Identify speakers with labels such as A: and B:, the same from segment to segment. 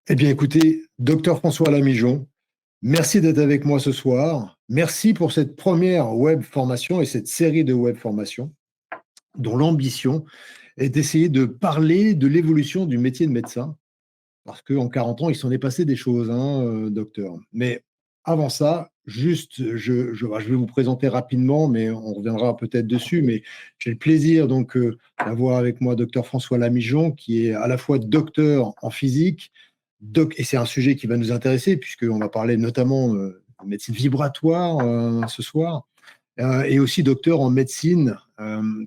A: Eh bien, écoutez, docteur François Lamijon, merci d'être avec moi ce soir. Merci pour cette première web formation et cette série de web formations dont l'ambition est d'essayer de parler de l'évolution du métier de médecin. Parce qu'en 40 ans, il s'en est passé des choses, hein, docteur. Mais avant ça, juste, je vais vous présenter rapidement, mais on reviendra peut-être dessus. Mais j'ai le plaisir donc d'avoir avec moi docteur François Lamijon, qui est à la fois docteur en physique, et c'est un sujet qui va nous intéresser, puisqu'on va parler notamment de médecine vibratoire ce soir, et aussi docteur en médecine,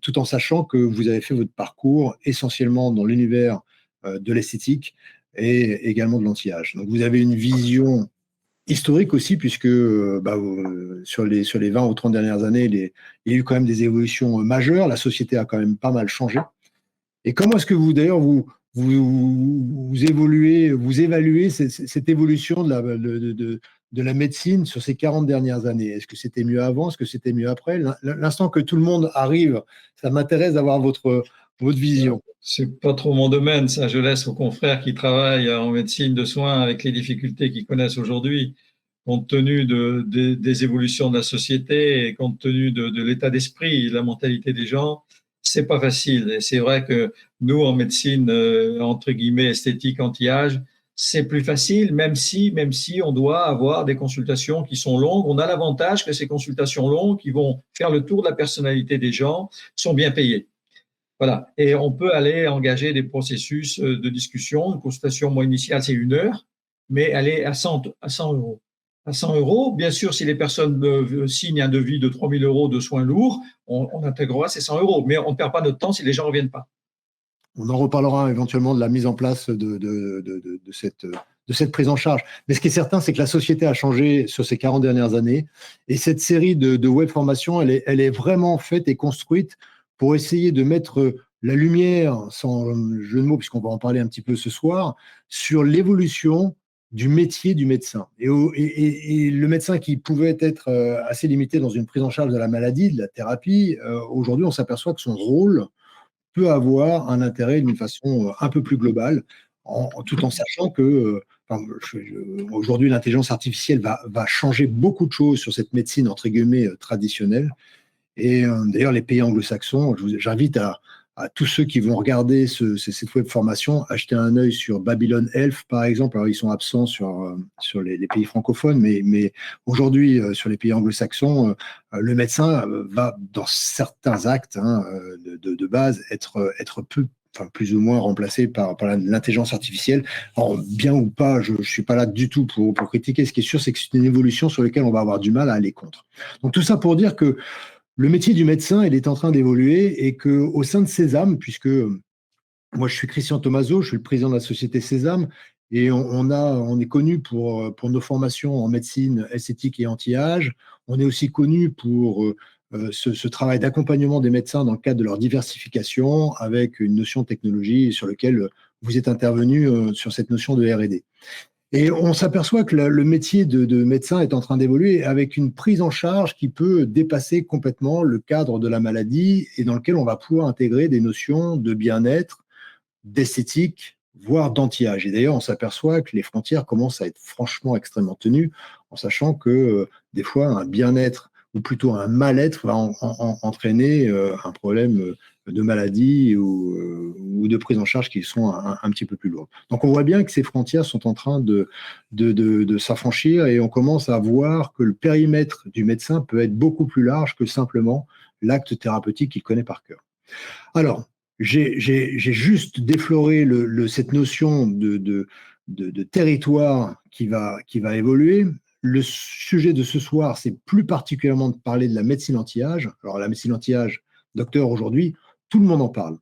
A: tout en sachant que vous avez fait votre parcours essentiellement dans l'univers de l'esthétique et également de l'anti-âge. Donc vous avez une vision historique aussi, puisque sur les 20 ou 30 dernières années, il y a eu quand même des évolutions majeures, la société a quand même pas mal changé. Et comment est-ce que vous, d'ailleurs, vous évoluez, vous évaluez cette évolution de la médecine sur ces 40 dernières années? Est-ce que c'était mieux avant? Est-ce que c'était mieux après? L'instant que tout le monde arrive, ça m'intéresse d'avoir votre vision.
B: C'est pas trop mon domaine, ça. Je laisse aux confrères qui travaillent en médecine de soins avec les difficultés qu'ils connaissent aujourd'hui, compte tenu des évolutions de la société et compte tenu de l'état d'esprit et de la mentalité des gens. C'est pas facile. Et c'est vrai que nous, en médecine, entre guillemets, esthétique anti-âge, c'est plus facile, même si on doit avoir des consultations qui sont longues. On a l'avantage que ces consultations longues, qui vont faire le tour de la personnalité des gens, sont bien payées. Voilà. Et on peut aller engager des processus de discussion. Une consultation, moi, initiale, c'est 1 heure, mais elle est à 100 euros. À 100 euros, bien sûr, si les personnes signent un devis de 3 000 euros de soins lourds, on intégrera ces 100 euros. Mais on ne perd pas notre temps si les gens ne reviennent pas.
A: On en reparlera éventuellement de la mise en place de cette prise en charge. Mais ce qui est certain, c'est que la société a changé sur ces 40 dernières années. Et cette série de web formations, elle est vraiment faite et construite pour essayer de mettre la lumière, sans jeu de mots, puisqu'on va en parler un petit peu ce soir, sur l'évolution du métier du médecin. Et le médecin qui pouvait être assez limité dans une prise en charge de la maladie, de la thérapie, aujourd'hui, on s'aperçoit que son rôle peut avoir un intérêt d'une façon un peu plus globale, tout en sachant que aujourd'hui, l'intelligence artificielle va changer beaucoup de choses sur cette médecine, entre guillemets, traditionnelle. Et d'ailleurs, les pays anglo-saxons, j'invite à tous ceux qui vont regarder cette web formation, acheter un œil sur Babylon Health, par exemple. Alors, ils sont absents sur les pays francophones, mais aujourd'hui, sur les pays anglo-saxons, le médecin va, dans certains actes de base, être plus ou moins remplacé par l'intelligence artificielle. Alors, bien ou pas, je ne suis pas là du tout pour critiquer. Ce qui est sûr, c'est que c'est une évolution sur laquelle on va avoir du mal à aller contre. Donc, tout ça pour dire que le métier du médecin, il est en train d'évoluer et qu'au sein de Sésame, puisque moi je suis Christian Tomaso, je suis le président de la société Sésame, et on est connu pour nos formations en médecine esthétique et anti-âge. On est aussi connu pour ce travail d'accompagnement des médecins dans le cadre de leur diversification avec une notion de technologie sur laquelle vous êtes intervenu sur cette notion de R&D. Et on s'aperçoit que le métier de médecin est en train d'évoluer avec une prise en charge qui peut dépasser complètement le cadre de la maladie et dans lequel on va pouvoir intégrer des notions de bien-être, d'esthétique, voire d'anti-âge. Et d'ailleurs, on s'aperçoit que les frontières commencent à être franchement extrêmement tenues, en sachant que des fois, un bien-être ou plutôt un mal-être va entraîner un problème de maladie ou de prise en charge qui sont un petit peu plus lourdes. Donc on voit bien que ces frontières sont en train de s'affranchir et on commence à voir que le périmètre du médecin peut être beaucoup plus large que simplement l'acte thérapeutique qu'il connaît par cœur. Alors, j'ai juste défloré cette notion de territoire qui va évoluer. Le sujet de ce soir, c'est plus particulièrement de parler de la médecine anti-âge. Alors, la médecine anti-âge, docteur, aujourd'hui, tout le monde en parle.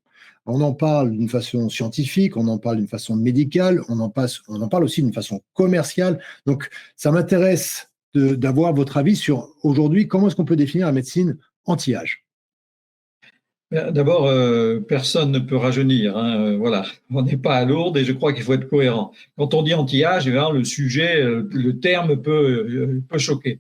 A: On en parle d'une façon scientifique, on en parle d'une façon médicale, on en parle aussi d'une façon commerciale. Donc, ça m'intéresse d'avoir votre avis sur aujourd'hui, comment est-ce qu'on peut définir la médecine anti-âge?
B: D'abord, personne ne peut rajeunir. Voilà, on n'est pas à Lourdes et je crois qu'il faut être cohérent. Quand on dit anti-âge, le sujet, le terme peut choquer.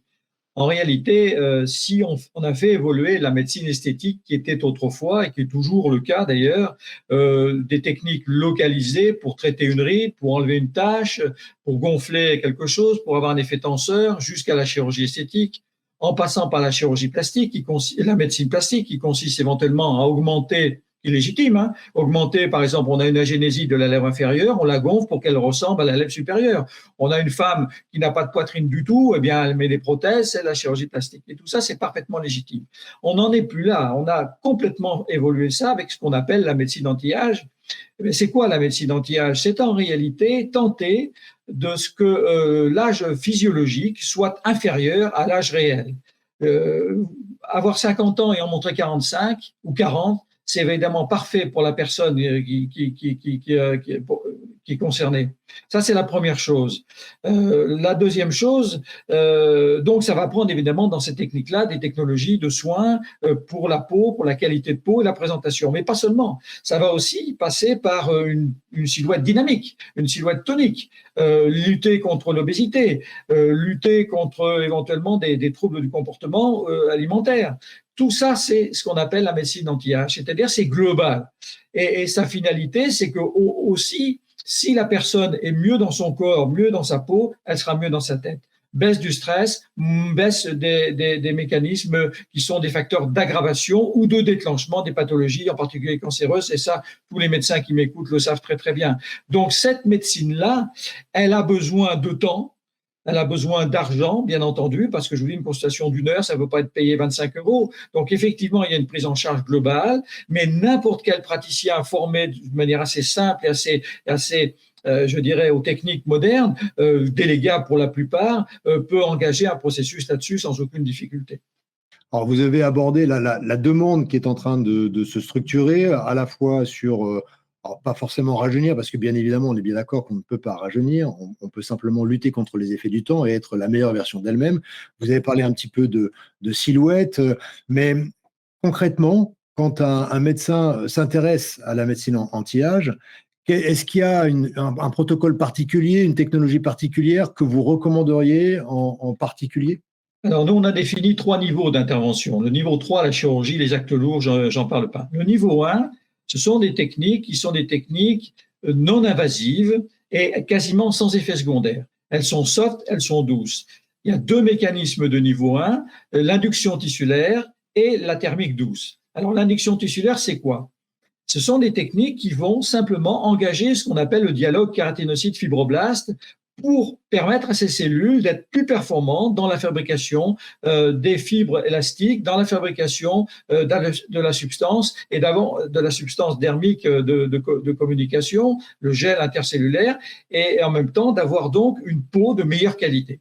B: En réalité, si on a fait évoluer la médecine esthétique qui était autrefois, et qui est toujours le cas d'ailleurs, des techniques localisées pour traiter une ride, pour enlever une tache, pour gonfler quelque chose, pour avoir un effet tenseur, jusqu'à la chirurgie esthétique, en passant par la chirurgie plastique, la médecine plastique, qui consiste éventuellement à augmenter, qui est légitime, hein, augmenter, par exemple, on a une agénésie de la lèvre inférieure, on la gonfle pour qu'elle ressemble à la lèvre supérieure. On a une femme qui n'a pas de poitrine du tout, eh bien, elle met des prothèses, c'est la chirurgie plastique. Et tout ça, c'est parfaitement légitime. On n'en est plus là. On a complètement évolué ça avec ce qu'on appelle la médecine anti-âge. C'est quoi la médecine anti-âge? C'est en réalité tenter de ce que l'âge physiologique soit inférieur à l'âge réel. Avoir 50 ans et en montrer 45 ou 40, c'est évidemment parfait pour la personne qui est concernée. Ça, c'est la première chose. La deuxième chose, donc ça va prendre évidemment dans ces techniques-là des technologies de soins pour la peau, pour la qualité de peau et la présentation. Mais pas seulement. Ça va aussi passer par une silhouette dynamique, une silhouette tonique, lutter contre l'obésité, lutter contre éventuellement des troubles du comportement alimentaire. Tout ça, c'est ce qu'on appelle la médecine anti-âge, c'est-à-dire c'est global. Et sa finalité, c'est que aussi, si la personne est mieux dans son corps, mieux dans sa peau, elle sera mieux dans sa tête. Baisse du stress, baisse des mécanismes qui sont des facteurs d'aggravation ou de déclenchement des pathologies, en particulier cancéreuses. Et ça, tous les médecins qui m'écoutent le savent très, très bien. Donc, cette médecine-là, elle a besoin de temps. Elle a besoin d'argent, bien entendu, parce que je vous dis, une consultation d'1 heure, ça ne veut pas être payé 25 €. Donc, effectivement, il y a une prise en charge globale, mais n'importe quel praticien formé de manière assez simple et assez je dirais, aux techniques modernes, délégables pour la plupart, peut engager un processus là-dessus sans aucune difficulté.
A: Alors, vous avez abordé la demande qui est en train de se structurer, à la fois sur alors, pas forcément rajeunir, parce que bien évidemment, on est bien d'accord qu'on ne peut pas rajeunir. On peut simplement lutter contre les effets du temps et être la meilleure version d'elle-même. Vous avez parlé un petit peu de silhouette, mais concrètement, quand un médecin s'intéresse à la médecine anti-âge, est-ce qu'il y a un protocole particulier, une technologie particulière que vous recommanderiez en particulier?
B: Alors, nous, on a défini 3 niveaux d'intervention. Le niveau 3, la chirurgie, les actes lourds, j'en parle pas. Le niveau 1, ce sont des techniques qui sont des techniques non invasives et quasiment sans effet secondaire. Elles sont soft, elles sont douces. Il y a 2 mécanismes de niveau 1, l'induction tissulaire et la thermique douce. Alors, l'induction tissulaire, c'est quoi? Ce sont des techniques qui vont simplement engager ce qu'on appelle le dialogue kératinocyte-fibroblast pour permettre à ces cellules d'être plus performantes dans la fabrication des fibres élastiques, dans la fabrication de la substance et de la substance dermique de communication, le gel intercellulaire, et en même temps d'avoir donc une peau de meilleure qualité.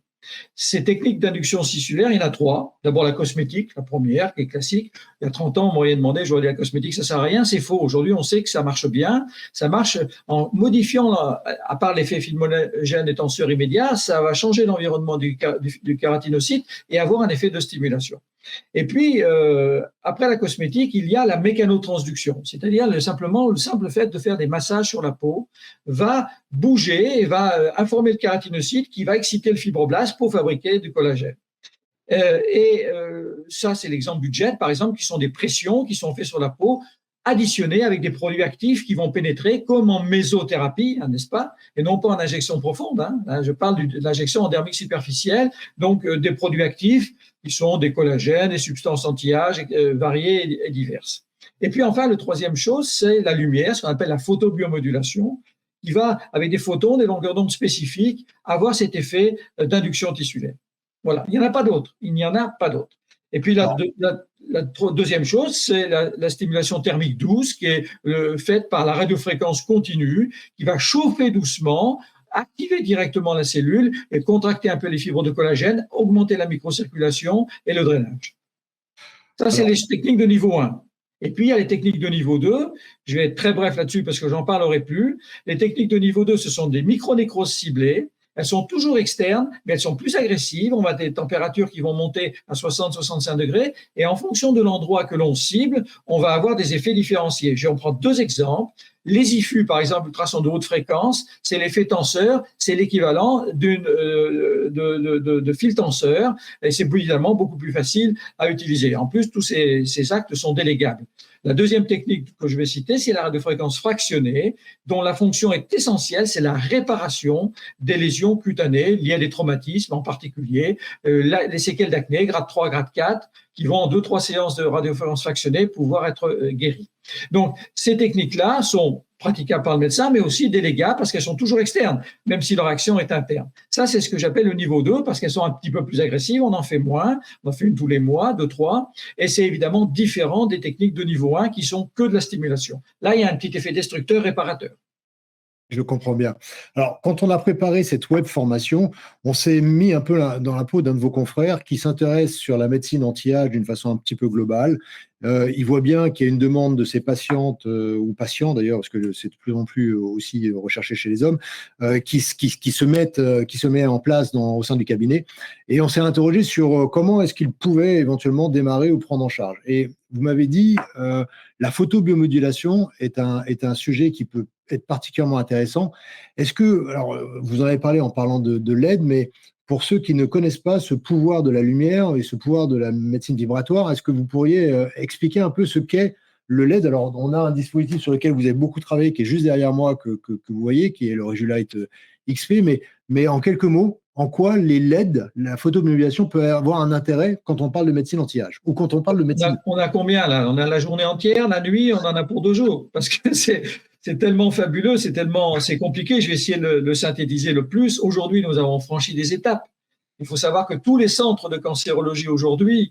B: Ces techniques d'induction tissulaire, il y en a 3. D'abord la cosmétique, la première, qui est classique. Il y a 30 ans, on m'aurait demandé, j'aurais dit la cosmétique, ça ne sert à rien, c'est faux. Aujourd'hui, on sait que ça marche bien. Ça marche en modifiant, à part l'effet filmogène et tenseur immédiat, ça va changer l'environnement du kératinocyte et avoir un effet de stimulation. Et puis, après la cosmétique, il y a la mécanotransduction, c'est-à-dire le simple fait de faire des massages sur la peau va bouger et va informer le kératinocyte qui va exciter le fibroblast pour fabriquer du collagène. Ça, c'est l'exemple du jet, par exemple, qui sont des pressions qui sont faites sur la peau, additionnées avec des produits actifs qui vont pénétrer comme en mésothérapie, hein, n'est-ce pas? Et non pas en injection profonde. Hein. Je parle de l'injection en dermique superficielle, donc des produits actifs qui sont des collagènes, des substances anti-âge variées et diverses. Et puis enfin, la troisième chose, c'est la lumière, ce qu'on appelle la photobiomodulation, qui va, avec des photons, des longueurs d'onde spécifiques, avoir cet effet d'induction tissulaire. Voilà, il n'y en a pas d'autre. Il n'y en a pas d'autre. Et puis la deuxième chose, c'est la stimulation thermique douce qui est faite par la radiofréquence continue, qui va chauffer doucement, activer directement la cellule et contracter un peu les fibres de collagène, augmenter la microcirculation et le drainage. Ça, c'est les techniques de niveau 1. Et puis, il y a les techniques de niveau 2. Je vais être très bref là-dessus parce que j'en parlerai plus. Les techniques de niveau 2, ce sont des micronécroses ciblées. Elles sont toujours externes, mais elles sont plus agressives. On a des températures qui vont monter à 60-65 degrés. Et en fonction de l'endroit que l'on cible, on va avoir des effets différenciés. Je vais en prendre 2 exemples. Les IFU, par exemple, ultrasons de haute fréquence, c'est l'effet tenseur, c'est l'équivalent de fil tenseur, et c'est évidemment beaucoup plus facile à utiliser. En plus, tous ces actes sont délégables. La deuxième technique que je vais citer, c'est la radiofréquence fractionnée, dont la fonction est essentielle, c'est la réparation des lésions cutanées liées à des traumatismes, en particulier les séquelles d'acné, grade 3, grade 4, qui vont en 2-3 séances de radiofréquence fractionnée pouvoir être guéries. Donc, ces techniques-là sont praticables par le médecin, mais aussi délégables parce qu'elles sont toujours externes, même si leur action est interne. Ça, c'est ce que j'appelle le niveau 2 parce qu'elles sont un petit peu plus agressives, on en fait moins, on en fait une tous les mois, 2, 3, et c'est évidemment différent des techniques de niveau 1 qui sont que de la stimulation. Là, il y a un petit effet destructeur réparateur.
A: Je comprends bien. Alors, quand on a préparé cette web formation, on s'est mis un peu dans la peau d'un de vos confrères qui s'intéresse sur la médecine anti-âge d'une façon un petit peu globale. Il voit bien qu'il y a une demande de ses patientes ou patients d'ailleurs, parce que c'est de plus en plus aussi recherché chez les hommes, qui se met en place au sein du cabinet. Et on s'est interrogé sur comment est-ce qu'il pouvait éventuellement démarrer ou prendre en charge. Et vous m'avez dit, la photobiomodulation est un sujet qui peut être particulièrement intéressant. Est-ce que, alors vous en avez parlé en parlant de LED, mais pour ceux qui ne connaissent pas ce pouvoir de la lumière et ce pouvoir de la médecine vibratoire, est-ce que vous pourriez expliquer un peu ce qu'est le LED? Alors, on a un dispositif sur lequel vous avez beaucoup travaillé, qui est juste derrière moi, que vous voyez, qui est le Regulite XP, mais en quelques mots, en quoi les LED, la photomodulation peut avoir un intérêt quand on parle de médecine anti-âge ou quand on parle de médecine?
B: On a combien là? On a la journée entière, la nuit, on en a pour 2 jours, parce que c'est tellement fabuleux, c'est compliqué. Je vais essayer de le synthétiser le plus. Aujourd'hui, nous avons franchi des étapes. Il faut savoir que tous les centres de cancérologie aujourd'hui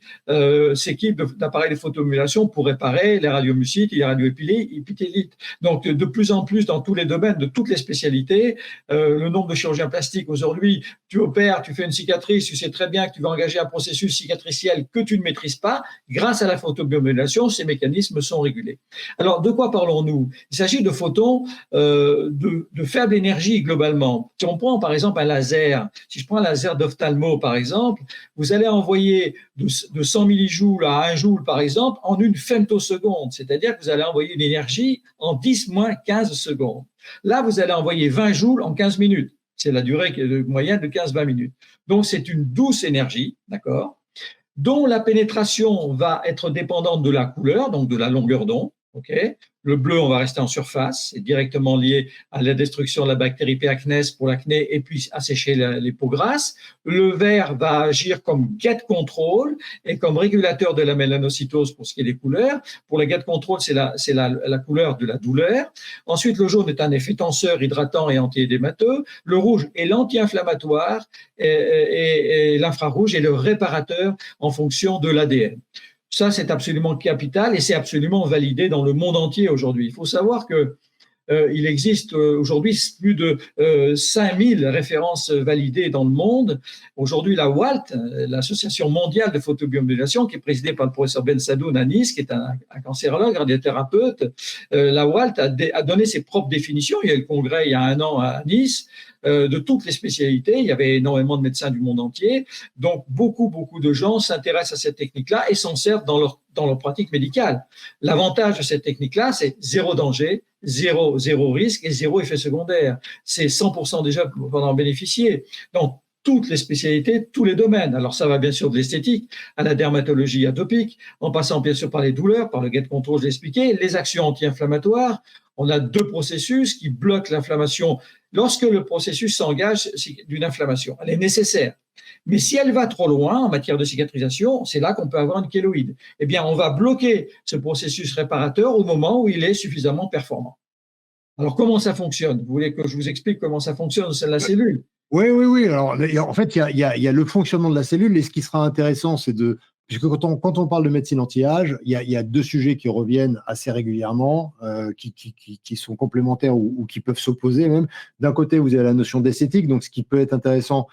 B: s'équipent d'appareils de photomodulation pour réparer les radiomucites et les radioépithélites. Donc, de plus en plus, dans tous les domaines, de toutes les spécialités, le nombre de chirurgiens plastiques aujourd'hui, tu opères, tu fais une cicatrice, tu sais très bien que tu vas engager un processus cicatriciel que tu ne maîtrises pas. Grâce à la photobiomodulation, ces mécanismes sont régulés. Alors, de quoi parlons-nous? Il s'agit de photons de faible énergie globalement. Si on prend par exemple un laser, si je prends un laser d'ophtalmo par exemple, vous allez envoyer de 100 millijoules à 1 joule par exemple en une femtoseconde, c'est-à-dire que vous allez envoyer une énergie en 10 moins 15 secondes. Là, vous allez envoyer 20 joules en 15 minutes. C'est la durée moyenne de 15-20 minutes. Donc, c'est une douce énergie, d'accord, dont la pénétration va être dépendante de la couleur, donc de la longueur d'onde. Okay. Le bleu, on va rester en surface, c'est directement lié à la destruction de la bactérie P. acnes pour l'acné et puis assécher les peaux grasses. Le vert va agir comme get control et comme régulateur de la mélanocytose pour ce qui est des couleurs. Pour le get control, c'est la couleur de la douleur. Ensuite, le jaune est un effet tenseur, hydratant et anti-édémateux. Le rouge est l'anti-inflammatoire et l'infrarouge est le réparateur en fonction de l'ADN. Ça, c'est absolument capital et c'est absolument validé dans le monde entier aujourd'hui. Il faut savoir que il existe aujourd'hui plus de 5000 références validées dans le monde. Aujourd'hui, la WALT, l'Association mondiale de photobiomodulation, qui est présidée par le professeur Ben Sadoun à Nice, qui est un cancérologue, radiothérapeute, la WALT a donné ses propres définitions. Il y a eu le congrès il y a 1 an à Nice. De toutes les spécialités, il y avait énormément de médecins du monde entier, donc beaucoup de gens s'intéressent à cette technique-là et s'en servent dans leur pratique médicale. L'avantage de cette technique-là, c'est 0 danger, 0 risque et 0 effet secondaire. C'est 100% déjà pour en bénéficier. Donc, toutes les spécialités, tous les domaines. Alors, ça va bien sûr de l'esthétique à la dermatologie atopique, en passant bien sûr par les douleurs, par le get control, je l'ai expliqué, les actions anti-inflammatoires. On a 2 processus qui bloquent l'inflammation. Lorsque le processus s'engage d'une inflammation, elle est nécessaire. Mais si elle va trop loin en matière de cicatrisation, c'est là qu'on peut avoir une kéloïde. Eh bien, on va bloquer ce processus réparateur au moment où il est suffisamment performant. Alors, comment ça fonctionne? Vous voulez que je vous explique comment ça fonctionne au sein de la cellule?
A: Oui. Alors, en fait, il y a le fonctionnement de la cellule et ce qui sera intéressant, c'est puisque quand on parle de médecine anti-âge, il y a 2 sujets qui reviennent assez régulièrement, qui sont complémentaires ou qui peuvent s'opposer même. D'un côté, vous avez la notion d'esthétique, donc ce qui peut être intéressant,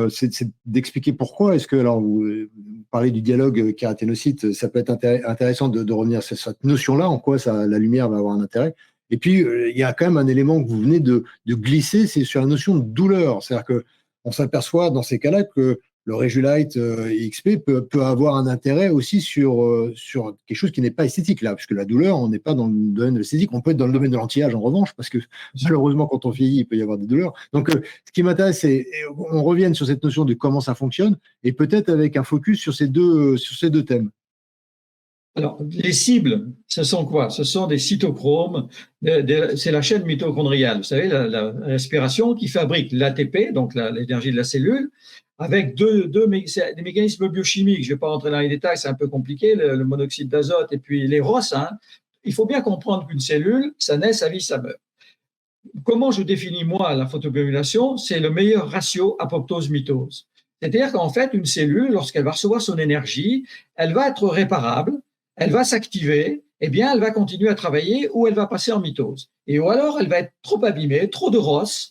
A: c'est d'expliquer pourquoi. Est-ce que, alors, vous parlez du dialogue kératinocyte, ça peut être intéressant de revenir sur cette notion-là, en quoi la lumière va avoir un intérêt. Et puis, il y a quand même un élément que vous venez de glisser, c'est sur la notion de douleur. C'est-à-dire qu'on s'aperçoit dans ces cas-là que le Régulite XP peut avoir un intérêt aussi sur quelque chose qui n'est pas esthétique là, puisque la douleur, on n'est pas dans le domaine de l'esthétique, on peut être dans le domaine de l'anti-âge en revanche, parce que malheureusement, quand on vieillit, il peut y avoir des douleurs. Donc, ce qui m'intéresse, c'est on revienne sur cette notion de comment ça fonctionne, et peut-être avec un focus sur ces deux thèmes.
B: Alors, les cibles, ce sont quoi? Ce sont des cytochromes, c'est la chaîne mitochondriale, vous savez, la respiration qui fabrique l'ATP, donc l'énergie de la cellule, avec des mécanismes biochimiques. Je ne vais pas rentrer dans les détails, c'est un peu compliqué, le monoxyde d'azote et puis les ROS. Hein. Il faut bien comprendre qu'une cellule, ça naît, ça vit, ça meurt. Comment je définis, moi, la photobiomodulation? C'est le meilleur ratio apoptose-mitose. C'est-à-dire qu'en fait, une cellule, lorsqu'elle va recevoir son énergie, elle va être réparable, elle va s'activer, eh bien, elle va continuer à travailler ou elle va passer en mitose. Et ou alors, elle va être trop abîmée, trop de ROS,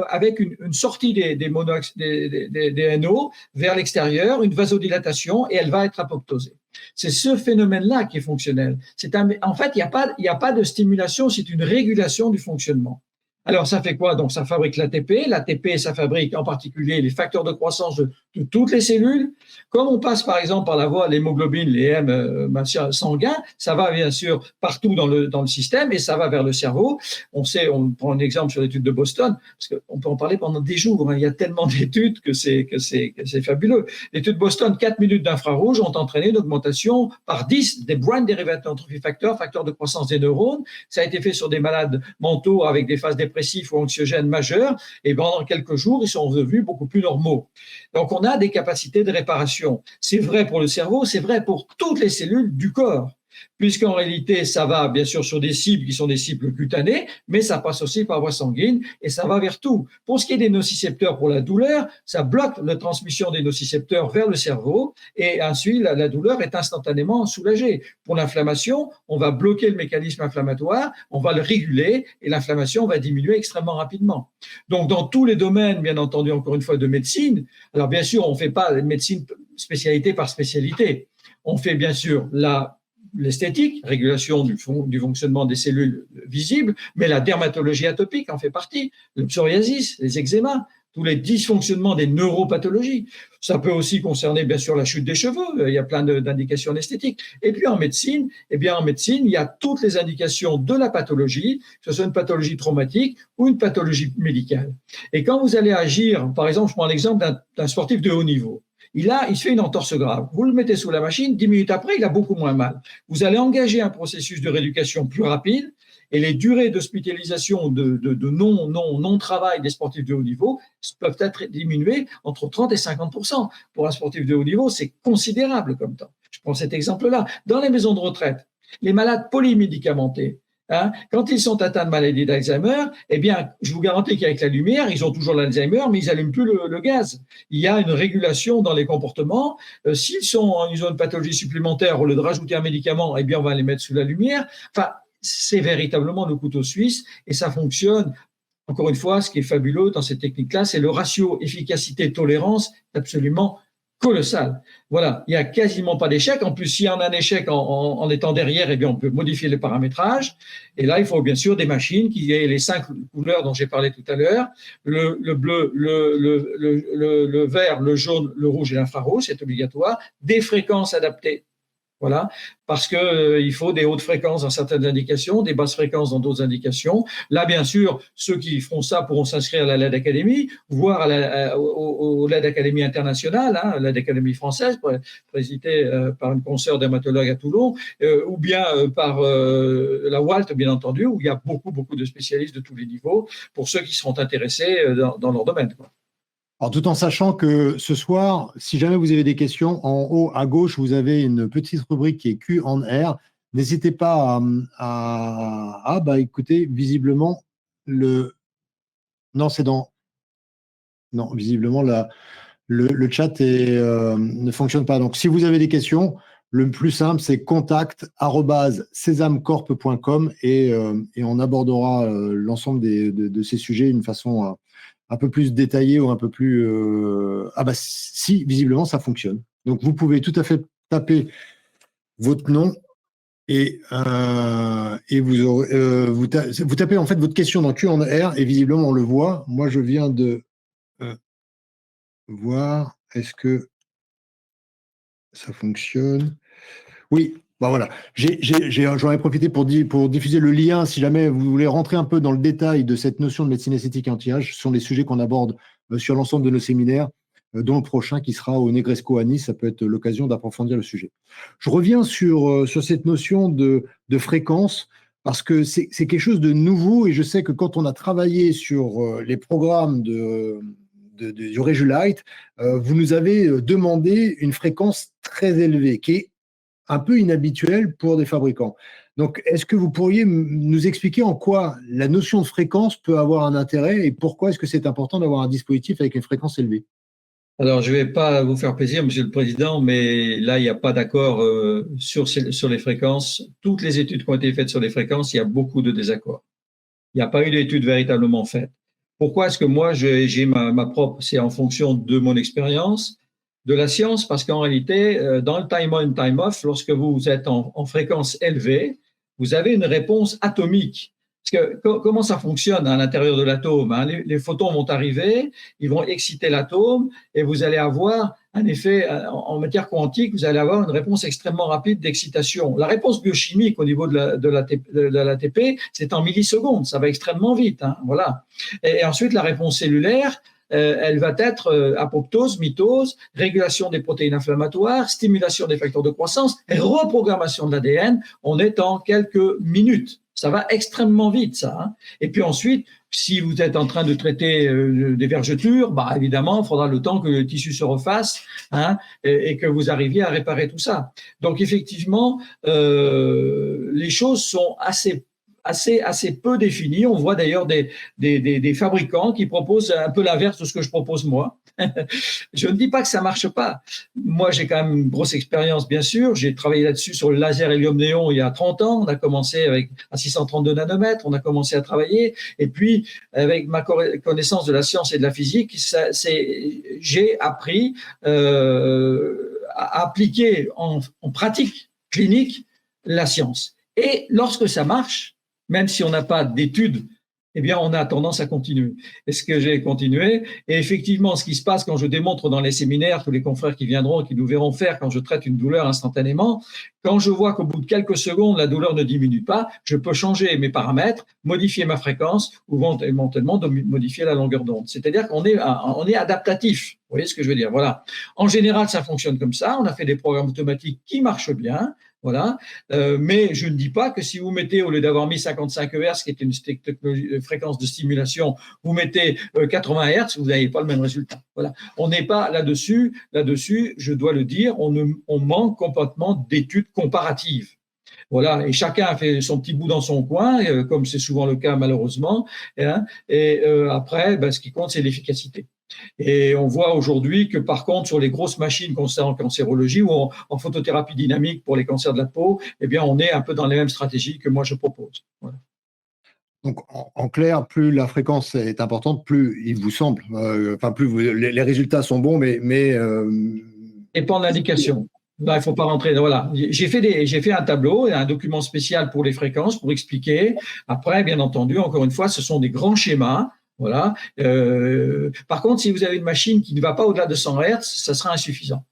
B: avec une sortie des NO vers l'extérieur, une vasodilatation, et elle va être apoptosée. C'est ce phénomène-là qui est fonctionnel. En fait, il n'y a pas de stimulation, c'est une régulation du fonctionnement. Alors, ça fait quoi? Donc, ça fabrique l'ATP. L'ATP, ça fabrique en particulier les facteurs de croissance de toutes les cellules. Comme on passe, par exemple, par la voie de l'hémoglobine, les M sanguins, ça va bien sûr partout dans le système et ça va vers le cerveau. On prend un exemple sur l'étude de Boston, parce qu'on peut en parler pendant des jours. Hein. Il y a tellement d'études que c'est fabuleux. L'étude de Boston, 4 minutes d'infrarouge ont entraîné une augmentation par 10 des brain derivative entropy facteurs, facteurs de croissance des neurones. Ça a été fait sur des malades mentaux avec des phases dépressives ou anxiogènes majeurs, et pendant quelques jours, ils sont revenus beaucoup plus normaux. Donc, on a des capacités de réparation. C'est vrai pour le cerveau, c'est vrai pour toutes les cellules du corps, puisqu'en réalité, ça va bien sûr sur des cibles qui sont des cibles cutanées, mais ça passe aussi par voie sanguine et ça va vers tout. Pour ce qui est des nocicepteurs pour la douleur, ça bloque la transmission des nocicepteurs vers le cerveau et ensuite la douleur est instantanément soulagée. Pour l'inflammation, on va bloquer le mécanisme inflammatoire, on va le réguler et l'inflammation va diminuer extrêmement rapidement. Donc, dans tous les domaines, bien entendu, encore une fois, de médecine, alors bien sûr, on ne fait pas médecine spécialité par spécialité. On fait bien sûr l'esthétique, régulation du fonctionnement des cellules visibles, mais la dermatologie atopique en fait partie, le psoriasis, les eczémas, tous les dysfonctionnements des neuropathologies. Ça peut aussi concerner bien sûr la chute des cheveux, il y a plein d'indications esthétiques. Et puis en médecine, il y a toutes les indications de la pathologie, que ce soit une pathologie traumatique ou une pathologie médicale. Et quand vous allez agir, par exemple, je prends l'exemple d'un sportif de haut niveau. Il se fait une entorse grave. Vous le mettez sous la machine, 10 minutes après, il a beaucoup moins mal. Vous allez engager un processus de rééducation plus rapide et les durées d'hospitalisation de non-travail des sportifs de haut niveau peuvent être diminuées entre 30 et 50%. Pour un sportif de haut niveau, c'est considérable comme temps. Je prends cet exemple-là. Dans les maisons de retraite, les malades polymédicamentés, quand ils sont atteints de maladie d'Alzheimer, eh bien, je vous garantis qu'avec la lumière, ils ont toujours l'Alzheimer, mais ils n'allument plus le gaz. Il y a une régulation dans les comportements. S'ils ont une pathologie supplémentaire, au lieu de rajouter un médicament, eh bien, on va les mettre sous la lumière. Enfin, c'est véritablement le couteau suisse et ça fonctionne. Encore une fois, ce qui est fabuleux dans cette technique-là, c'est le ratio efficacité-tolérance absolument colossal. Voilà, il n'y a quasiment pas d'échec. En plus, s'il y a un échec en étant derrière, eh bien, on peut modifier les paramétrages. Et là, il faut bien sûr des machines qui aient les 5 couleurs dont j'ai parlé tout à l'heure, le bleu, le vert, le jaune, le rouge et l'infrarouge, c'est obligatoire, des fréquences adaptées. Voilà, parce qu'il faut des hautes fréquences dans certaines indications, des basses fréquences dans d'autres indications. Là, bien sûr, ceux qui feront ça pourront s'inscrire à la LED Academy, voire au LED Academy international, LED Academy française, présidée par une consoeur dermatologue à Toulon, ou bien par la WALT, bien entendu, où il y a beaucoup de spécialistes de tous les niveaux pour ceux qui seront intéressés dans leur domaine, quoi.
A: Alors, tout en sachant que ce soir, si jamais vous avez des questions, en haut à gauche, vous avez une petite rubrique qui est Q&A. N'hésitez pas écoutez, visiblement, Non, c'est dans... Non, visiblement, le chat ne fonctionne pas. Donc, si vous avez des questions, le plus simple, c'est contact@sesamcorp.com et on abordera l'ensemble de ces sujets d'une façon un peu plus détaillée ou un peu plus… si, visiblement, ça fonctionne. Donc, vous pouvez tout à fait taper votre nom et vous tapez en fait votre question dans Q&A et visiblement, on le voit. Moi, je viens de… voir. est-ce que ça fonctionne? Oui, bah voilà. J'en ai profité pour diffuser le lien. Si jamais vous voulez rentrer un peu dans le détail de cette notion de médecine esthétique et anti-âge, ce sont des sujets qu'on aborde sur l'ensemble de nos séminaires, dont le prochain qui sera au Negresco à Nice. Ça peut être l'occasion d'approfondir le sujet. Je reviens sur cette notion de fréquence, parce que c'est quelque chose de nouveau, et je sais que quand on a travaillé sur les programmes du Régulite, vous nous avez demandé une fréquence très élevée, qui est un peu inhabituelle pour des fabricants. Donc, est-ce que vous pourriez nous expliquer en quoi la notion de fréquence peut avoir un intérêt et pourquoi est-ce que c'est important d'avoir un dispositif avec une fréquence élevée?
B: Alors, je ne vais pas vous faire plaisir, Monsieur le Président, mais là, il n'y a pas d'accord sur les fréquences. Toutes les études qui ont été faites sur les fréquences, il y a beaucoup de désaccords. Il n'y a pas eu d'études véritablement faites. Pourquoi est-ce que moi, j'ai ma propre, c'est en fonction de mon expérience, de la science, parce qu'en réalité, dans le time on, time off, lorsque vous êtes en fréquence élevée, vous avez une réponse atomique. Parce que comment ça fonctionne à l'intérieur de l'atome, hein? Les photons vont arriver, ils vont exciter l'atome et vous allez avoir un effet en matière quantique, vous allez avoir une réponse extrêmement rapide d'excitation. La réponse biochimique au niveau de l'ATP, c'est en millisecondes, ça va extrêmement vite. Hein, voilà. Et ensuite, la réponse cellulaire, elle va être apoptose, mitose, régulation des protéines inflammatoires, stimulation des facteurs de croissance et reprogrammation de l'ADN. On est en quelques minutes. Ça va extrêmement vite, ça. Hein. Et puis ensuite, si vous êtes en train de traiter des vergetures, bah évidemment, il faudra le temps que le tissu se refasse, hein, et que vous arriviez à réparer tout ça. Donc effectivement, les choses sont assez peu définies. On voit d'ailleurs des fabricants qui proposent un peu l'inverse de ce que je propose moi. Je ne dis pas que ça marche pas. Moi, j'ai quand même une grosse expérience, bien sûr. J'ai travaillé là-dessus sur le laser hélium-néon il y a 30 ans. On a commencé à 632 nanomètres. On a commencé à travailler. Et puis, avec ma connaissance de la science et de la physique, j'ai appris à appliquer en pratique clinique la science. Et lorsque ça marche, même si on n'a pas d'études, eh bien, on a tendance à continuer. Est-ce que j'ai continué? Et effectivement, ce qui se passe quand je démontre dans les séminaires, tous les confrères qui viendront, qui nous verront faire quand je traite une douleur instantanément, quand je vois qu'au bout de quelques secondes, la douleur ne diminue pas, je peux changer mes paramètres, modifier ma fréquence ou éventuellement modifier la longueur d'onde. C'est-à-dire qu'on est adaptatif. Vous voyez ce que je veux dire? Voilà. En général, ça fonctionne comme ça. On a fait des programmes automatiques qui marchent bien. Voilà. Mais je ne dis pas que si vous mettez, au lieu d'avoir mis 55 Hz, qui est une fréquence de stimulation, vous mettez 80 Hz, vous n'avez pas le même résultat. Voilà. On n'est pas là-dessus. Là-dessus, je dois le dire, on manque complètement d'études comparatives. Voilà, et chacun a fait son petit bout dans son coin, comme c'est souvent le cas malheureusement. Hein, et après, ce qui compte, c'est l'efficacité. Et on voit aujourd'hui que par contre, sur les grosses machines concernant en cancérologie ou en photothérapie dynamique pour les cancers de la peau, eh bien, on est un peu dans les mêmes stratégies que moi je propose. Voilà.
A: Donc, en clair, plus la fréquence est importante, plus il vous semble, plus les résultats sont bons, mais
B: dépend de l'indication. Là, il ne faut pas rentrer. Voilà. J'ai fait un tableau, un document spécial pour les fréquences, pour expliquer. Après, bien entendu, encore une fois, ce sont des grands schémas. Voilà. Par contre, si vous avez une machine qui ne va pas au-delà de 100 Hz, ça sera insuffisant.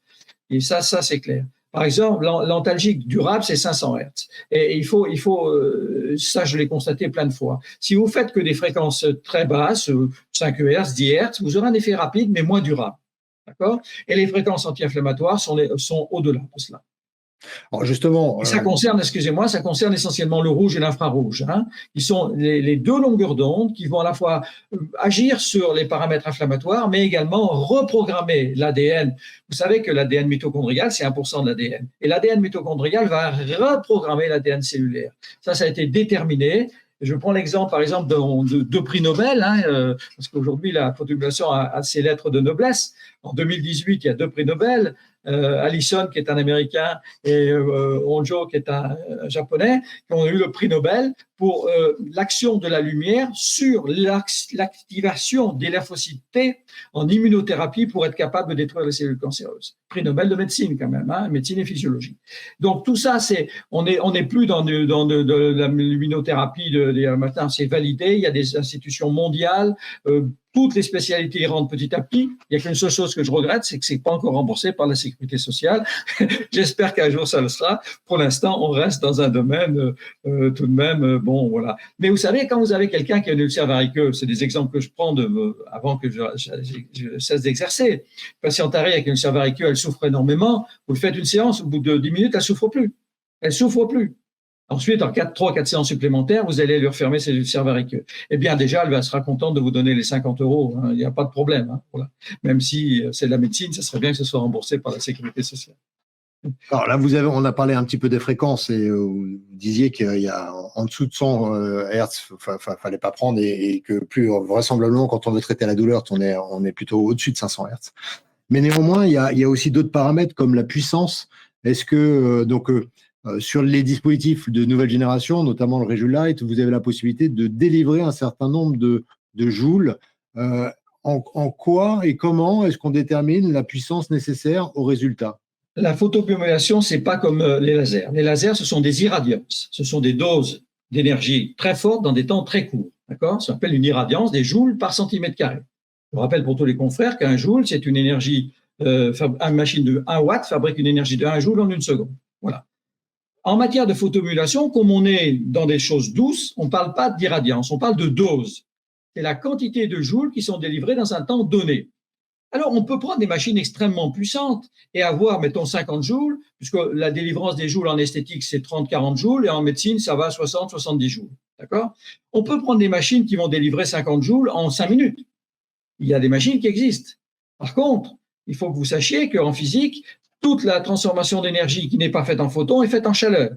B: Et ça c'est clair. Par exemple, l'antalgique durable, c'est 500 Hz. Et il faut, ça je l'ai constaté plein de fois. Si vous faites que des fréquences très basses, 5 Hz, 10 Hz, vous aurez un effet rapide, mais moins durable. D'accord? Et les fréquences anti-inflammatoires sont au-delà de cela.
A: Alors justement,
B: ça concerne essentiellement le rouge et l'infrarouge, hein, qui sont les deux longueurs d'onde qui vont à la fois agir sur les paramètres inflammatoires, mais également reprogrammer l'ADN. Vous savez que l'ADN mitochondrial, c'est 1% de l'ADN. Et l'ADN mitochondrial va reprogrammer l'ADN cellulaire. Ça a été déterminé. Je prends l'exemple, par exemple, de deux prix Nobel, hein, parce qu'aujourd'hui, la population a ses lettres de noblesse. En 2018, il y a deux prix Nobel. Allison, qui est un Américain, et Honjo, qui est un Japonais, qui ont eu le prix Nobel pour l'action de la lumière sur l'activation des lymphocytes T en immunothérapie pour être capable de détruire les cellules cancéreuses. Prix Nobel de médecine quand même, hein, médecine et physiologie. Donc tout ça, on n'est plus dans de la luminothérapie maintenant, c'est validé. Il y a des institutions mondiales. Toutes les spécialités y rentrent petit à petit. Il n'y a qu'une seule chose que je regrette, c'est que c'est pas encore remboursé par la sécurité sociale. J'espère qu'un jour ça le sera. Pour l'instant, on reste dans un domaine tout de même bon, voilà. Mais vous savez, quand vous avez quelqu'un qui a une ulcère varicoeuse, c'est des exemples que je prends avant que je cesse d'exercer. Une patiente arrive avec une ulcère varicoeuse, elle souffre énormément. Vous faites une séance, au bout de 10 minutes, elle souffre plus. Elle souffre plus. Ensuite, en 3-4 séances supplémentaires, vous allez lui refermer ses ulcères varicoeuses. Eh bien, déjà, elle sera contente de vous donner les 50 €. Hein, il n'y a pas de problème. Hein, voilà. Même si c'est de la médecine, ça serait bien que ce soit remboursé par la sécurité sociale.
A: Alors là, on a parlé un petit peu des fréquences et vous disiez qu'il y a en dessous de 100 Hertz, fallait pas prendre et que plus vraisemblablement, quand on veut traiter la douleur, on est plutôt au-dessus de 500 Hertz. Mais néanmoins, il y a aussi d'autres paramètres comme la puissance. Est-ce que sur les dispositifs de nouvelle génération, notamment le Réjoulight, vous avez la possibilité de délivrer un certain nombre de joules. En quoi et comment est-ce qu'on détermine la puissance nécessaire au résultat?
B: La photobiomodulation, c'est pas comme les lasers. Les lasers, ce sont des irradiances. Ce sont des doses d'énergie très fortes dans des temps très courts. D'accord? Ça s'appelle une irradiance, des joules par centimètre carré. Je rappelle pour tous les confrères qu'un joule, c'est une énergie, une machine de 1 watt fabrique une énergie de 1 joule en 1 seconde. Voilà. En matière de photomodulation, comme on est dans des choses douces, on ne parle pas d'irradiance, on parle de dose. C'est la quantité de joules qui sont délivrées dans un temps donné. Alors, on peut prendre des machines extrêmement puissantes et avoir, mettons, 50 joules, puisque la délivrance des joules en esthétique, c'est 30-40 joules, et en médecine, ça va à 60-70 joules. D'accord? On peut prendre des machines qui vont délivrer 50 joules en 5 minutes. Il y a des machines qui existent. Par contre, il faut que vous sachiez qu'en physique, toute la transformation d'énergie qui n'est pas faite en photons est faite en chaleur.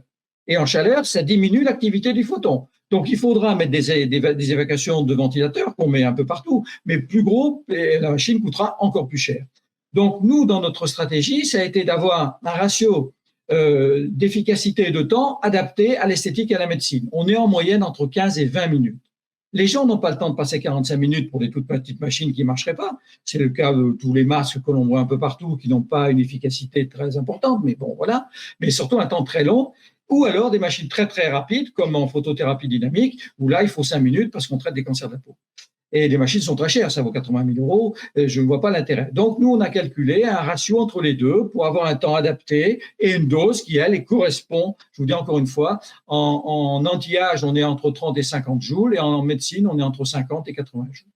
B: Et en chaleur, ça diminue l'activité du photon. Donc, il faudra mettre des évacuations de ventilateurs qu'on met un peu partout, mais plus gros, et la machine coûtera encore plus cher. Donc, nous, dans notre stratégie, ça a été d'avoir un ratio d'efficacité et de temps adapté à l'esthétique et à la médecine. On est en moyenne entre 15 et 20 minutes. Les gens n'ont pas le temps de passer 45 minutes pour des toutes petites machines qui ne marcheraient pas. C'est le cas de tous les masques que l'on voit un peu partout qui n'ont pas une efficacité très importante, mais bon, voilà. Mais surtout un temps très long. Ou alors des machines très, très rapides, comme en photothérapie dynamique, où là, il faut 5 minutes parce qu'on traite des cancers de la peau. Et les machines sont très chères, ça vaut 80 000 €, je ne vois pas l'intérêt. Donc, nous, on a calculé un ratio entre les deux pour avoir un temps adapté et une dose qui, elle, correspond, je vous dis encore une fois, en anti-âge, on est entre 30 et 50 joules, et en médecine, on est entre 50 et 80 joules.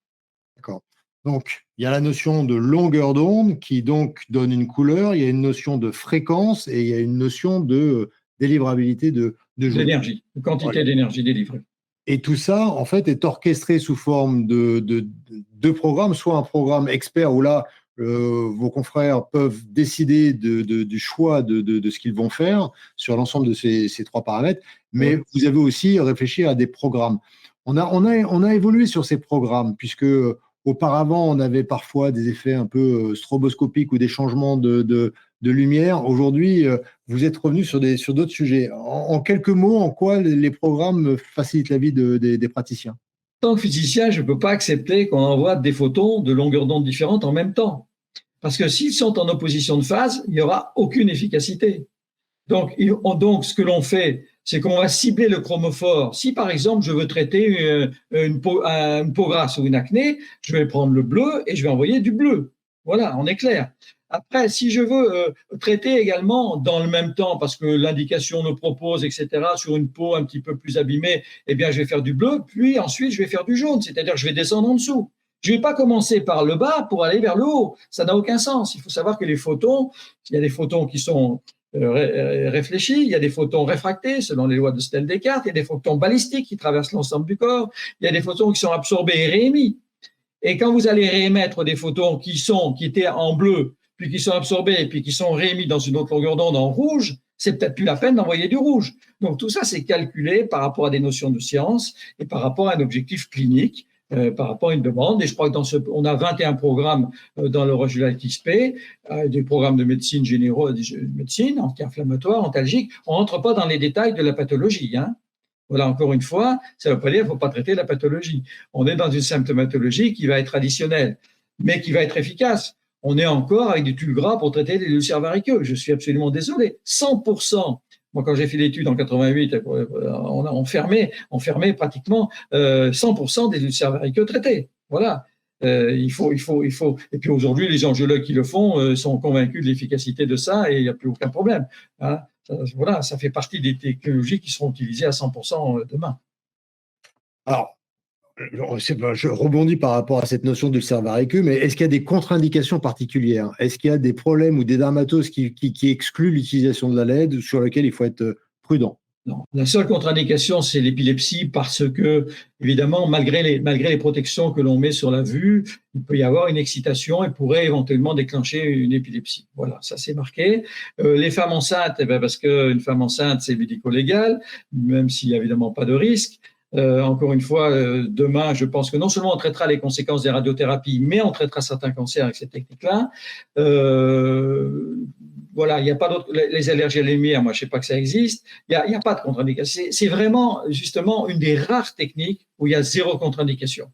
A: D'accord. Donc, il y a la notion de longueur d'onde qui donc donne une couleur, il y a une notion de fréquence et il y a une notion de délivrabilité de joules.
B: D'énergie, de quantité d'énergie délivrée.
A: Et tout ça, en fait, est orchestré sous forme de programmes, soit un programme expert où là, vos confrères peuvent décider du choix de ce qu'ils vont faire sur l'ensemble de ces 3 paramètres, mais vous avez aussi réfléchi à des programmes. On a évolué sur ces programmes, puisque auparavant, on avait parfois des effets un peu stroboscopiques ou des changements de lumière. Aujourd'hui, vous êtes revenu sur d'autres sujets. En quelques mots, en quoi les programmes facilitent la vie des praticiens?
B: En tant que physicien, je ne peux pas accepter qu'on envoie des photons de longueurs d'onde différentes en même temps. Parce que s'ils sont en opposition de phase, il n'y aura aucune efficacité. Donc, ce que l'on fait, c'est qu'on va cibler le chromophore. Si, par exemple, je veux traiter une peau grasse ou une acné, je vais prendre le bleu et je vais envoyer du bleu. Voilà, on est clair. Après, si je veux traiter également dans le même temps, parce que l'indication le propose, etc., sur une peau un petit peu plus abîmée, eh bien, je vais faire du bleu, puis ensuite, je vais faire du jaune, c'est-à-dire que je vais descendre en dessous. Je ne vais pas commencer par le bas pour aller vers le haut. Ça n'a aucun sens. Il faut savoir que les photons, il y a des photons qui sont réfléchis, il y a des photons réfractés selon les lois de Snell-Descartes, il y a des photons balistiques qui traversent l'ensemble du corps, il y a des photons qui sont absorbés et réémis. Et quand vous allez réémettre des photons qui étaient en bleu, puis qui sont absorbés, puis qui sont réémis dans une autre longueur d'onde en rouge, c'est peut-être plus la peine d'envoyer du rouge. Donc tout ça, c'est calculé par rapport à des notions de science et par rapport à un objectif clinique, par rapport à une demande. Et je crois que on a 21 programmes dans le Réjoulight XP, des programmes de médecine généraux, de médecine, anti-inflammatoire, antalgique. On rentre pas dans les détails de la pathologie, hein. Voilà, encore une fois, ça ne veut pas dire qu'il ne faut pas traiter la pathologie. On est dans une symptomatologie qui va être additionnelle, mais qui va être efficace. On est encore avec du tube gras pour traiter les ulcères variqueux. Je suis absolument désolé. 100%. Moi, quand j'ai fait l'étude en 88, on fermait pratiquement 100% des ulcères variqueux traités. Voilà. Il faut. Et puis aujourd'hui, les angiologues qui le font sont convaincus de l'efficacité de ça et il n'y a plus aucun problème. Hein. Voilà, ça fait partie des technologies qui seront utilisées à 100% demain.
A: Alors, je rebondis par rapport à cette notion d'ulcère variqueux, mais est-ce qu'il y a des contre-indications particulières? Est-ce qu'il y a des problèmes ou des dermatoses qui excluent l'utilisation de la LED sur lesquels il faut être prudent?
B: Non. La seule contre-indication, c'est l'épilepsie parce que, évidemment, malgré les protections que l'on met sur la vue, il peut y avoir une excitation et pourrait éventuellement déclencher une épilepsie. Voilà, ça c'est marqué. Les femmes enceintes, parce qu'une femme enceinte, c'est médico-légal, même s'il n'y a évidemment pas de risque. Encore une fois, demain, je pense que non seulement on traitera les conséquences des radiothérapies, mais on traitera certains cancers avec cette technique-là. Voilà, il n'y a pas d'autres. Les allergies à la lumière, moi, je ne sais pas que ça existe. Il n'y a pas de contre-indication. C'est vraiment, justement, une des rares techniques où il y a zéro contre-indication.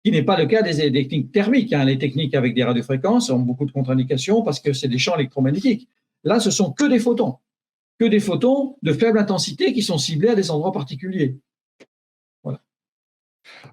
B: Qui n'est pas le cas des techniques thermiques. Hein. Les techniques avec des radiofréquences ont beaucoup de contre-indications parce que c'est des champs électromagnétiques. Là, ce sont que des photons de faible intensité qui sont ciblés à des endroits particuliers. Voilà.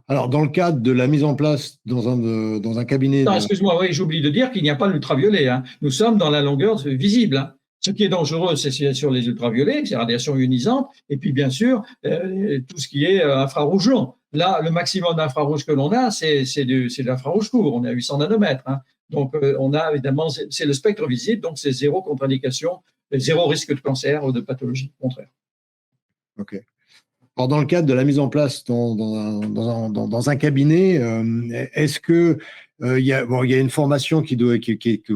A: Alors, dans le cadre de la mise en place dans un cabinet…
B: Non, excuse-moi, oui, j'oublie de dire qu'il n'y a pas l'ultraviolet. Hein. Nous sommes dans la longueur visible. Hein. Ce qui est dangereux, c'est sur les ultraviolets, c'est la radiation ionisante, et puis bien sûr, tout ce qui est infrarouge long. Là, le maximum d'infrarouge que l'on a, c'est de l'infrarouge court, on est à 800 nanomètres. Hein. Donc, on a évidemment, c'est le spectre visible, donc c'est zéro contre-indication, zéro risque de cancer ou de pathologie, au contraire.
A: OK. Alors, dans le cadre de la mise en place dans un cabinet, est-ce que il y a une formation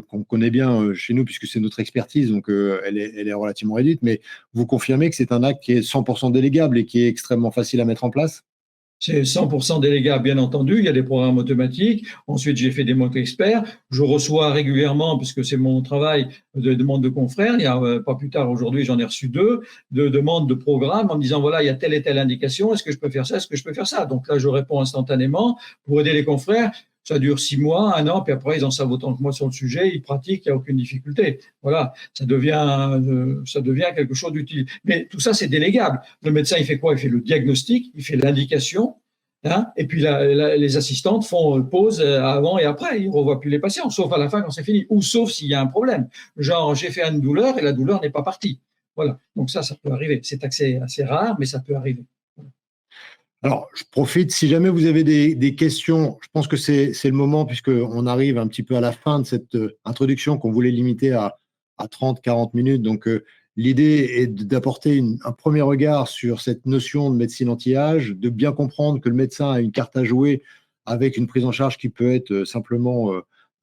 A: qu'on connaît bien chez nous puisque c'est notre expertise, donc elle est relativement réduite, mais vous confirmez que c'est un acte qui est 100% délégable et qui est extrêmement facile à mettre en place?
B: C'est 100% délégable, bien entendu. Il y a des programmes automatiques. Ensuite, j'ai fait des mock experts. Je reçois régulièrement, puisque c'est mon travail, de demandes de confrères. Il y a pas plus tard aujourd'hui, j'en ai reçu 2, de demandes de programmes en me disant, voilà, il y a telle et telle indication. Est-ce que je peux faire ça? Est-ce que je peux faire ça? Donc là, je réponds instantanément pour aider les confrères. Ça dure 6 mois, 1 an, puis après, ils en savent autant que moi sur le sujet, ils pratiquent, il n'y a aucune difficulté. Voilà, ça devient quelque chose d'utile. Mais tout ça, c'est délégable. Le médecin, il fait quoi? Il fait le diagnostic, il fait l'indication, hein, et puis les assistantes font pause avant et après. Ils ne revoient plus les patients, sauf à la fin quand c'est fini, ou sauf s'il y a un problème. Genre, j'ai fait une douleur et la douleur n'est pas partie. Voilà, donc ça peut arriver. C'est assez rare, mais ça peut arriver.
A: Alors, je profite, si jamais vous avez des questions, je pense que c'est le moment, puisqu'on arrive un petit peu à la fin de cette introduction qu'on voulait limiter à 30-40 minutes. Donc, l'idée est d'apporter un premier regard sur cette notion de médecine anti-âge, de bien comprendre que le médecin a une carte à jouer avec une prise en charge qui peut être simplement,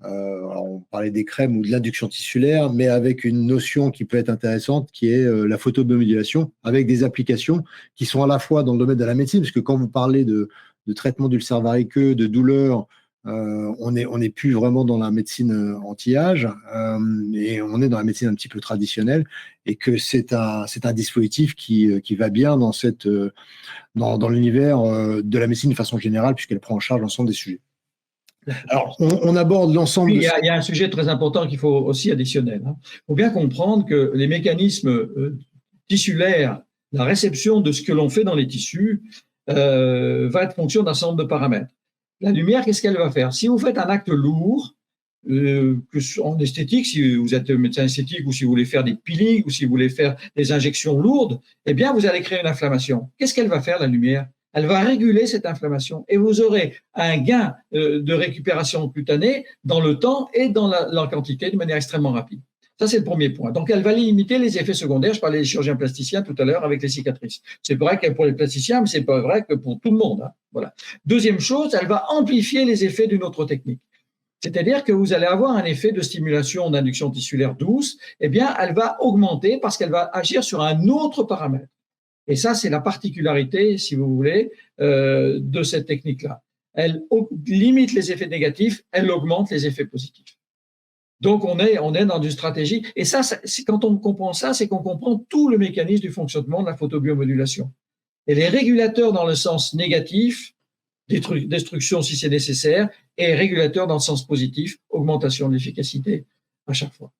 A: alors on parlait des crèmes ou de l'induction tissulaire, mais avec une notion qui peut être intéressante, qui est la photobiomodulation, avec des applications qui sont à la fois dans le domaine de la médecine, parce que quand vous parlez de traitement d'ulcères variqueux, de douleurs, on n'est plus vraiment dans la médecine anti-âge, et on est dans la médecine un petit peu traditionnelle, et que c'est un dispositif qui va bien dans l'univers de la médecine de façon générale, puisqu'elle prend en charge l'ensemble des sujets. Alors, on aborde l'ensemble.
B: Il y a un sujet très important qu'il faut aussi additionnel. Il faut bien comprendre que les mécanismes tissulaires, la réception de ce que l'on fait dans les tissus, va être fonction d'un certain nombre de paramètres. La lumière, qu'est-ce qu'elle va faire? Si vous faites un acte lourd, en esthétique, si vous êtes médecin esthétique ou si vous voulez faire des peelings ou si vous voulez faire des injections lourdes, eh bien, vous allez créer une inflammation. Qu'est-ce qu'elle va faire, la lumière? Elle va réguler cette inflammation et vous aurez un gain de récupération cutanée dans le temps et dans la quantité de manière extrêmement rapide. Ça, c'est le premier point. Donc, elle va limiter les effets secondaires. Je parlais des chirurgiens plasticiens tout à l'heure avec les cicatrices. C'est vrai que pour les plasticiens, mais c'est pas vrai que pour tout le monde. Hein. Voilà. Deuxième chose, elle va amplifier les effets d'une autre technique. C'est-à-dire que vous allez avoir un effet de stimulation d'induction tissulaire douce. Eh bien, elle va augmenter parce qu'elle va agir sur un autre paramètre. Et ça, c'est la particularité, si vous voulez, de cette technique-là. Elle limite les effets négatifs, elle augmente les effets positifs. Donc, on est dans une stratégie. Et ça, quand on comprend ça, c'est qu'on comprend tout le mécanisme du fonctionnement de la photobiomodulation. Et les régulateurs dans le sens négatif, destruction si c'est nécessaire, et régulateurs dans le sens positif, augmentation de l'efficacité à chaque fois.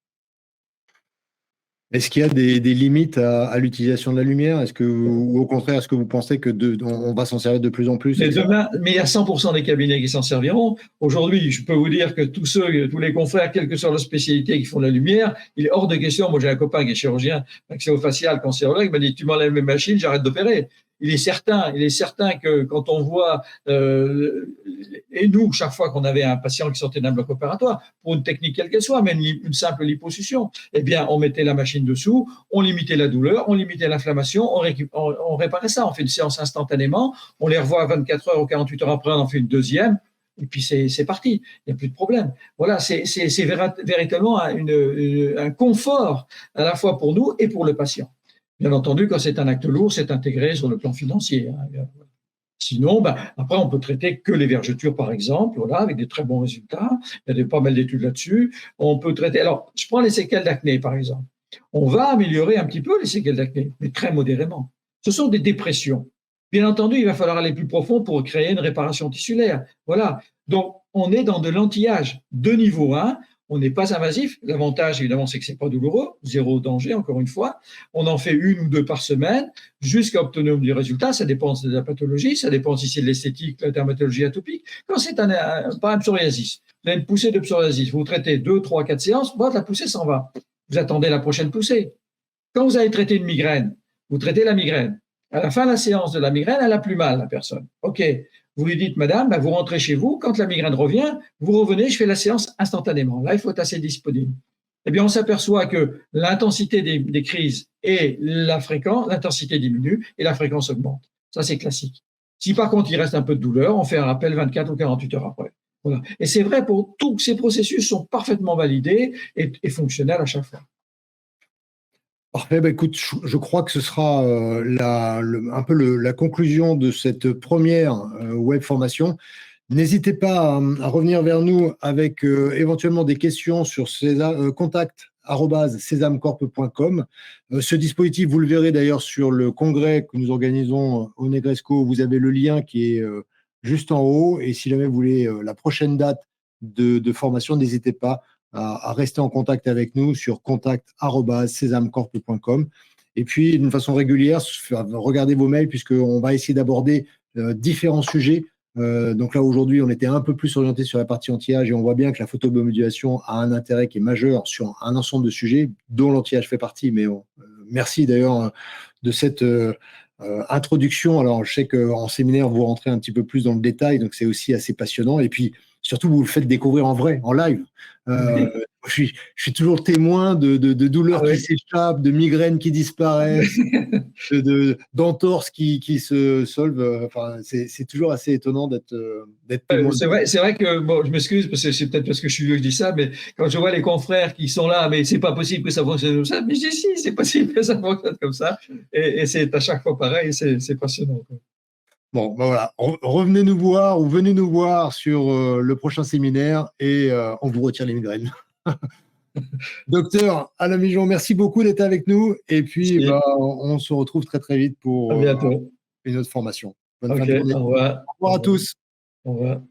A: Est-ce qu'il y a des limites à l'utilisation de la lumière? Ou au contraire, est-ce que vous pensez on va s'en servir de plus en plus?
B: Mais il y a 100% des cabinets qui s'en serviront. Aujourd'hui, je peux vous dire que tous les confrères, quelle que soit leur spécialité, qui font de la lumière, il est hors de question. Moi, j'ai un copain qui est chirurgien maxillofacial, cancérologue, il m'a dit, tu m'enlèves mes machines, j'arrête d'opérer. Il est certain que quand on voit, et nous, chaque fois qu'on avait un patient qui sortait d'un bloc opératoire, pour une technique quelle qu'elle soit, même une simple liposuction, eh bien, on mettait la machine dessous, on limitait la douleur, on limitait l'inflammation, on réparait ça, on fait une séance instantanément, on les revoit 24 heures ou 48 heures après, on en fait une deuxième, et puis c'est parti, il n'y a plus de problème. Voilà, c'est véritablement un confort à la fois pour nous et pour le patient. Bien entendu, quand c'est un acte lourd, c'est intégré sur le plan financier. Sinon, après, on peut traiter que les vergetures, par exemple, voilà, avec des très bons résultats. Il y a pas mal d'études là-dessus. On peut traiter. Alors, je prends les séquelles d'acné, par exemple. On va améliorer un petit peu les séquelles d'acné, mais très modérément. Ce sont des dépressions. Bien entendu, il va falloir aller plus profond pour créer une réparation tissulaire. Voilà. Donc, on est dans de l'anti-âge de niveau 1. On n'est pas invasif. L'avantage, évidemment, c'est que c'est pas douloureux, zéro danger, encore une fois. On en fait 1 ou 2 par semaine jusqu'à obtenir du résultat. Ça dépend de la pathologie, ça dépend si c'est de l'esthétique, la dermatologie atopique. Quand c'est pas un psoriasis, vous avez une poussée de psoriasis, vous traitez 2, 3, 4 séances, la poussée s'en va. Vous attendez la prochaine poussée. Quand vous avez traité une migraine, vous traitez la migraine. À la fin de la séance de la migraine, elle a plus mal, la personne. OK. Vous lui dites, madame, vous rentrez chez vous, quand la migraine revient, vous revenez, je fais la séance instantanément. Là, il faut être assez disponible. Eh bien, on s'aperçoit que l'intensité des crises et l'intensité diminue et la fréquence augmente. Ça, c'est classique. Si par contre, il reste un peu de douleur, on fait un rappel 24 ou 48 heures après. Voilà. Et c'est vrai pour tous ces processus sont parfaitement validés et fonctionnels à chaque fois.
A: Parfait, écoute, je crois que ce sera un peu la conclusion de cette première web formation. N'hésitez pas à revenir vers nous avec éventuellement des questions sur contact@sesamcorp.com. Ce dispositif, vous le verrez d'ailleurs sur le congrès que nous organisons au Negresco. Vous avez le lien qui est juste en haut. Et si jamais vous voulez la prochaine date de formation, n'hésitez pas à rester en contact avec nous sur contact@sesamcorp.com. Et puis, d'une façon régulière, regardez vos mails puisqu'on va essayer d'aborder différents sujets. Donc là, aujourd'hui, on était un peu plus orienté sur la partie anti-âge et on voit bien que la photobiomodulation a un intérêt qui est majeur sur un ensemble de sujets dont l'anti-âge fait partie. Mais merci d'ailleurs de cette introduction. Alors, je sais qu'en séminaire, vous rentrez un petit peu plus dans le détail, donc c'est aussi assez passionnant. Et puis, surtout, vous le faites découvrir en vrai, en live. Je suis toujours témoin de douleurs qui s'échappent, de migraines qui disparaissent, d'entorses qui se solvent. Enfin, c'est toujours assez étonnant d'être témoin.
B: C'est vrai que, bon, je m'excuse, parce que c'est peut-être parce que je suis vieux que je dis ça, mais quand je vois les confrères qui sont là, mais c'est pas possible que ça fonctionne comme ça, mais je dis si, c'est possible que ça fonctionne comme ça. Et c'est à chaque fois pareil, c'est passionnant.
A: Bon, voilà. Revenez nous voir ou venez nous voir sur le prochain séminaire et on vous retire les migraines. Docteur Alain Migeon, merci beaucoup d'être avec nous. Et puis, on se retrouve très, très vite pour une autre formation. Bonne fin de journée.
B: Au revoir.
A: Au revoir à tous.
B: Au revoir.